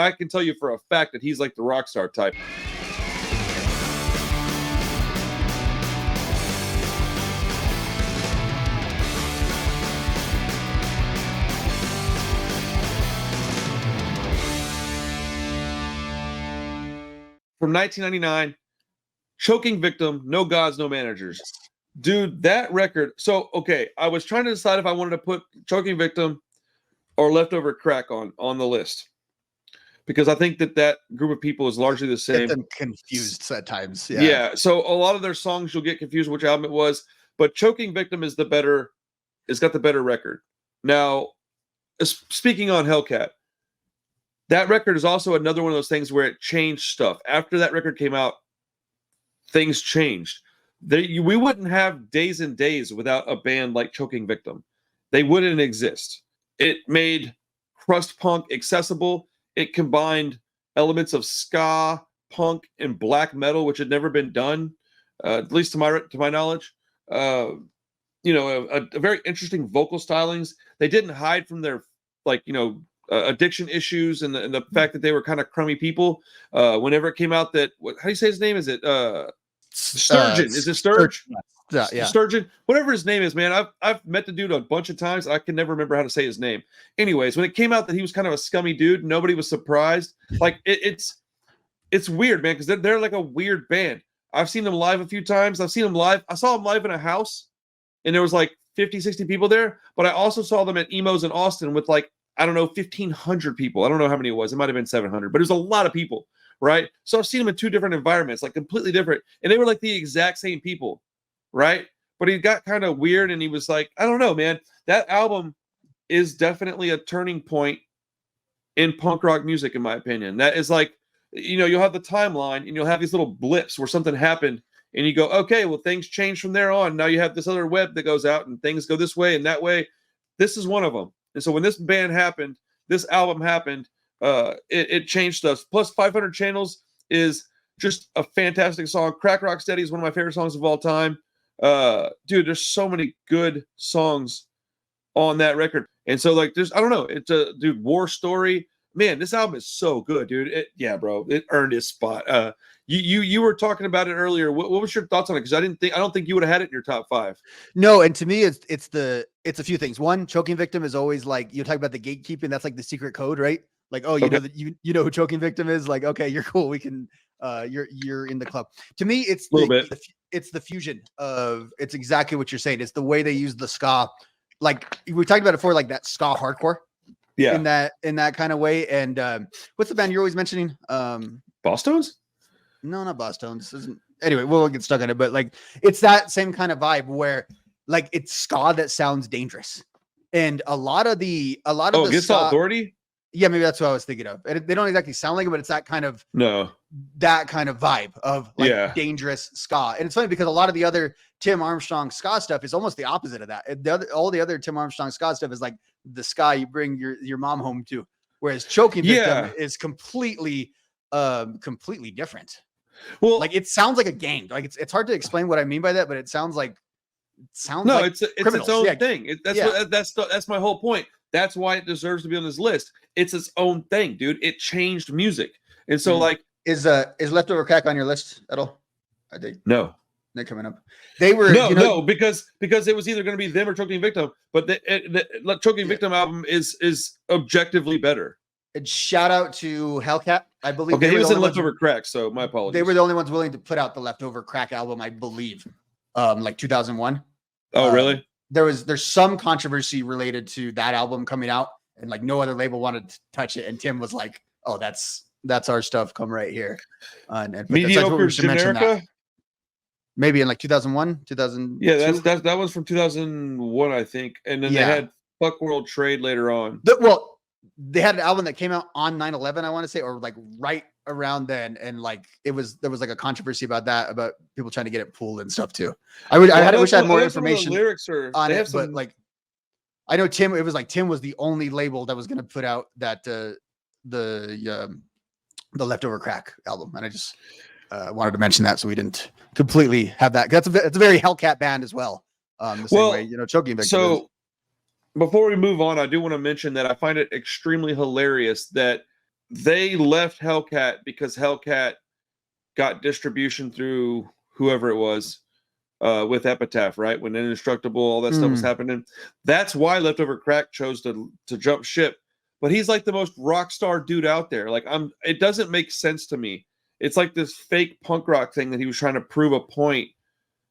I can tell you for a fact that he's like the rock star type. From 1999, Choking Victim, No Gods, No Managers. Dude, that record. So, okay, I was trying to decide if I wanted to put Choking Victim or Leftover Crack on the list, because I think that group of people is largely the same. Get them confused at times. Yeah. Yeah. So a lot of their songs you'll get confused which album it was, but Choking Victim is got the better record. Now, speaking on Hellcat, that record is also another one of those things where it changed stuff. After that record came out, things changed. We wouldn't have Days and Days without a band like Choking Victim. They wouldn't exist. It made crust punk accessible. It combined elements of ska, punk, and black metal, which had never been done, at least to my knowledge. A very interesting vocal stylings. They didn't hide from their addiction issues and the fact that they were kind of crummy people. Whenever it came out that how do you say his name? Is it Sturgeon? Is it Sturge? Yeah. Sturgeon, whatever his name is, man. I've met the dude a bunch of times. I can never remember how to say his name. Anyways, when it came out that he was kind of a scummy dude, nobody was surprised. Like it's weird, man, because they're like a weird band. I've seen them live a few times. I saw them live in a house, and there was like 50, 60 people there. But I also saw them at Emos in Austin with 1,500 people. I don't know how many it was. It might have been 700, but it was a lot of people, right? So I've seen them in two different environments, like completely different, and they were like the exact same people. Right? But he got kind of weird, and he was like, I don't know, man. That album is definitely a turning point in punk rock music, in my opinion. That is like, you'll have the timeline, and you'll have these little blips where something happened, and you go, okay, well, things change from there on. Now you have this other web that goes out, and things go this way and that way. This is one of them. And so when this band happened, this album happened, it changed stuff. Plus 500 Channels is just a fantastic song. Crack Rock Steady is one of my favorite songs of all time. Dude, there's so many good songs on that record, and so I don't know, it's a War Story, man. This album is so good, dude. Bro, it earned its spot. You were talking about it earlier. What was your thoughts on it? Because I don't think you would have had it in your top 5. No, and to me, it's a few things. One, Choking Victim is always like, you talk about the gatekeeping. That's like the secret code, right? Like, oh, you know that you know who Choking Victim is. Like, okay, you're cool. We can. You're in the club. To me, it's it's the fusion of, it's exactly what you're saying. It's the way they use the ska, like we talked about it before, like that ska hardcore. Yeah. In that kind of way. And what's the band you're always mentioning? Boss Tones? No, not Boss Tones. Anyway, we'll get stuck on it, but like it's that same kind of vibe where like it's ska that sounds dangerous. And a lot of the Against ska, All Authority? Yeah, maybe that's what I was thinking of. And they don't exactly sound like it, but it's that kind of vibe of like dangerous ska. And it's funny because a lot of the other Tim Armstrong ska stuff is almost the opposite of that. All the other Tim Armstrong ska stuff is like the ska you bring your mom home to, whereas Choking Victim is completely different. Well, like it sounds like a gang. Like it's hard to explain what I mean by that, but it sounds like it's its own thing. That's my whole point. That's why it deserves to be on this list. It's its own thing, dude. It changed music. And so is Leftover Crack on your list at all? I think no. They're coming up. They were no, because it was either going to be them or Choking Victim, but the Choking Victim album is objectively better. And shout out to Hellcat. I believe he was in Leftover Crack, so my apologies. They were the only ones willing to put out the Leftover Crack album, I believe. Like 2001. Oh, really? There's some controversy related to that album coming out, and like no other label wanted to touch it. And Tim was like, "Oh, that's our stuff. Come right here." And Mediocre Generica. Maybe in like 2001, 2000. Yeah, that was from 2001, I think. And then they had Fuck World Trade later on. They had an album that came out on 9/11, I want to say, or like right around then, and like there was like a controversy about people trying to get it pulled and stuff too. I wish I had more information. Lyrics on it, but like I know Tim. It was like Tim was the only label that was going to put out that the Leftover Crack album, and I just wanted to mention that so we didn't completely have that. It's a very Hellcat band as well. The same way Choking Victim. So before we move on, I do want to mention that I find it extremely hilarious that they left Hellcat because Hellcat got distribution through whoever it was with Epitaph, right? When Indestructible, all that stuff was happening. That's why Leftover Crack chose to jump ship. But he's like the most rock star dude out there. Like it doesn't make sense to me. It's like this fake punk rock thing that he was trying to prove a point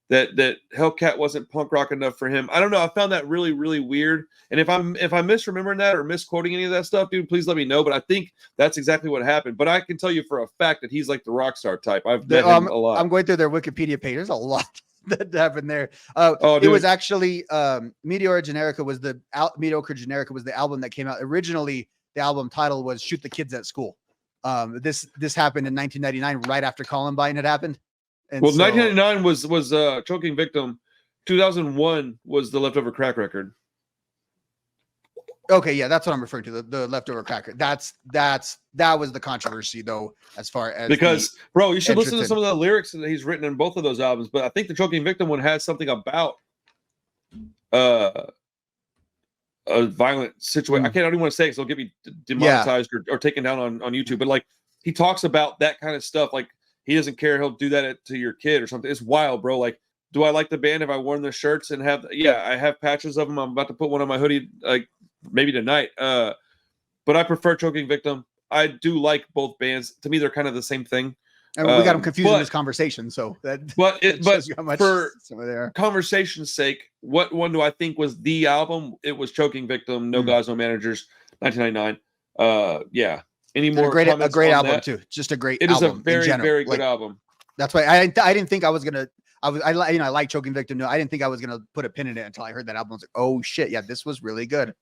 that Hellcat wasn't punk rock enough for him. I don't know. I found that really, really weird. And if I'm misremembering that or misquoting any of that stuff, dude, please let me know. But I think that's exactly what happened. But I can tell you for a fact that he's like the rock star type. I've met him a lot. I'm going through their Wikipedia page. There's a lot that happened there. It was actually Meteor Generica was the album that came out originally. The album title was "Shoot the Kids at School." This happened in 1999, right after Columbine had happened. And 1999 was Choking Victim. 2001 was the Leftover Crack record. Okay, yeah, that's what I'm referring to. The Leftover Crack. That was the controversy, though, as far as because, bro, you should listen to some of the lyrics that he's written in both of those albums. But I think the Choking Victim one has something about a violent situation. I don't even want to say it because it'll get me demonetized or taken down on YouTube. But like, he talks about that kind of stuff. Like, he doesn't care. He'll do that to your kid or something. It's wild, bro. Like, do I like the band? Have I worn their shirts and have? Yeah, I have patches of them. I'm about to put one on my hoodie, like maybe tonight. But I prefer Choking Victim. I do like both bands. To me, they're kind of the same thing. And we got them confused in this conversation. So but for conversation's sake, what one do I think was the album? It was Choking Victim, No Gods, No Managers, 1999. Yeah. Any more? A great album that? Too. Just a great. It album is a very, very good album. That's why I didn't think I was gonna. I like Choking Victim. No, I didn't think I was gonna put a pin in it until I heard that album. I was like, oh shit, yeah, this was really good.